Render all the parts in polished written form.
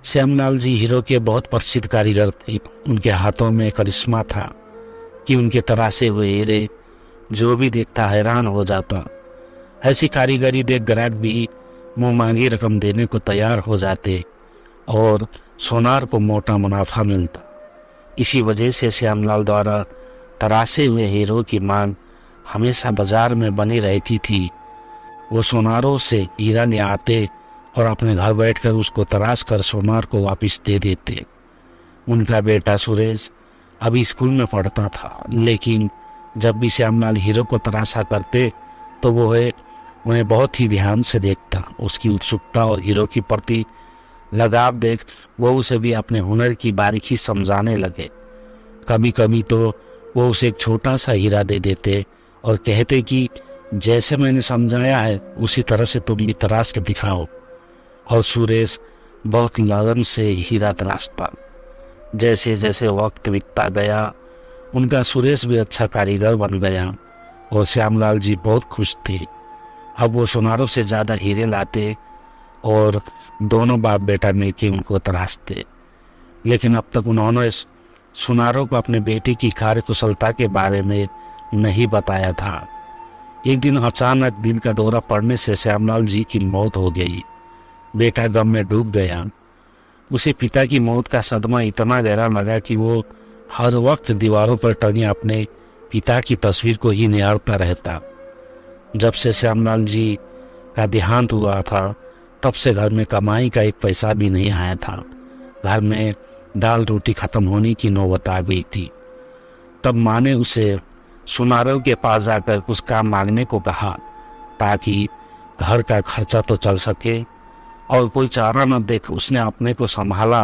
श्यामलाल जी hero के बहुत प्रसिद्ध कारीगर थे। उनके हाथों में करिश्मा था कि उनके तराशे हुए हीरे जो भी देखता हैरान हो जाता। ऐसी कारीगरी देख ग्राहक भी मुंह मांगी रकम देने को तैयार हो जाते और सोनार को मोटा मुनाफा मिलता। इसी वजह से श्यामलाल द्वारा तराशे हुए हीरो की मांग हमेशा बाजार में बनी रहती थी। वो सोनारों से हीरा ले आते और अपने घर बैठकर उसको तराश कर सोनार को वापस दे देते। उनका बेटा सुरेश अभी स्कूल में पढ़ता था, लेकिन जब भी श्यामलाल हीरो को तराशा करते तो वो उन्हें बहुत ही ध्यान से देखता। उसकी उत्सुकता और हीरो की प्रति लगाव देख वो उसे भी अपने हुनर की बारीकी समझाने लगे। कभी कभी तो वो उसे एक छोटा सा हीरा दे देते और कहते कि जैसे मैंने समझाया है उसी तरह से तुम भी तराश के दिखाओ। और सुरेश बहुत लगन से हीरा तराशता। जैसे जैसे वक्त बीतता गया उनका सुरेश भी अच्छा कारीगर बन गया और श्यामलाल जी बहुत खुश थे। अब वो सोनारों से ज़्यादा हीरे लाते और दोनों बाप बेटा मिलकर उनको तराशते। लेकिन अब तक उन्होंने सोनारों को अपने बेटे की कार्यकुशलता के बारे में नहीं बताया था। एक दिन अचानक दिल का दौरा पड़ने से श्यामलाल जी की मौत हो गई। बेटा गम में डूब गया। उसे पिता की मौत का सदमा इतना गहरा लगा कि वो हर वक्त दीवारों पर टंगे अपने पिता की तस्वीर को ही निहारता रहता। जब से श्यामलाल जी का देहांत हुआ था तब से घर में कमाई का एक पैसा भी नहीं आया था। घर में दाल रोटी खत्म होने की नौबत आ गई थी। तब माँ ने उसे सुनारों के पास जाकर कुछ काम मांगने को कहा ताकि घर का खर्चा तो चल सके, और कोई चारा न देख उसने अपने को संभाला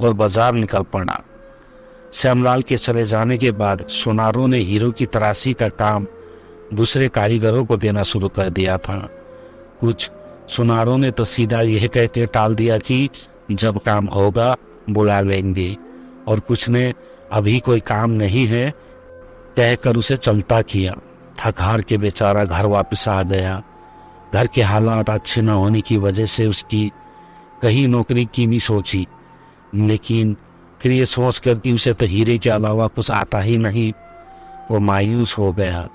और बाजार निकल पड़ा। श्यामलाल के चले जाने के बाद सोनारों ने हीरो की तराशी का काम दूसरे कारीगरों को देना शुरू कर दिया था। कुछ सोनारों ने तो सीधा यह कहते टाल दिया कि जब काम होगा बुला लेंगे, और कुछ ने अभी कोई काम नहीं है कहकर उसे चलता किया। थक हार के बेचारा घर वापस आ गया। घर के हालात अच्छे न होने की वजह से उसकी कहीं नौकरी की भी सोची, लेकिन फिर ये सोच कर कि उसे तो हीरे के अलावा कुछ आता ही नहीं, वो मायूस हो गया।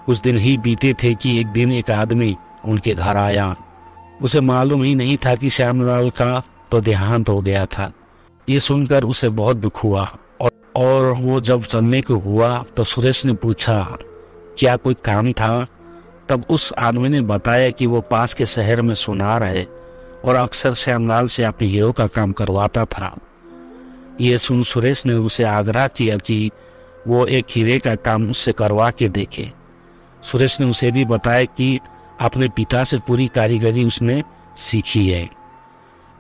कुछ दिन ही बीते थे कि एक दिन एक आदमी उनके घर आया। उसे मालूम ही नहीं था कि श्यामलाल का तो देहांत हो गया था। ये सुनकर उसे बहुत दुख हुआ और वो जब चलने को हुआ तो सुरेश ने पूछा क्या कोई काम था। तब उस आदमी ने बताया कि वो पास के शहर में सुनार है और अक्सर श्यामलाल से अपने हीरो का काम करवाता था। ये सुन सुरेश ने उसे आग्रह किया कि वो एक हीरे का काम उससे करवा के देखे। सुरेश ने उसे भी बताया कि अपने पिता से पूरी कारीगरी उसने सीखी है।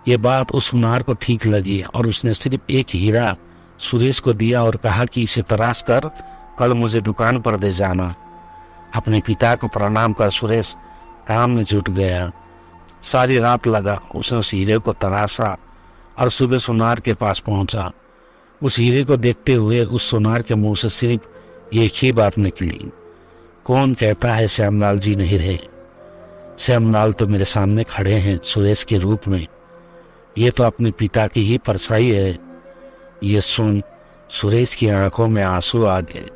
ये बात उस सुनार को ठीक लगी और उसने सिर्फ एक हीरा सुरेश को दिया और कहा कि इसे तराश कर कल मुझे दुकान पर दे जाना। अपने पिता को प्रणाम कर सुरेश काम में जुट गया। सारी रात लगा उसने उस हीरे को तराशा और सुबह सोनार के पास पहुंचा। उस हीरे को देखते हुए उस सोनार के मुंह से सिर्फ एक ही बात निकली, कौन कहता है श्यामलाल जी नहीं रहे। श्यामलाल तो मेरे सामने खड़े हैं सुरेश के रूप में, ये तो अपने पिता की ही परछाई है। ये सुन सुरेश की आंखों में आंसू आ गए।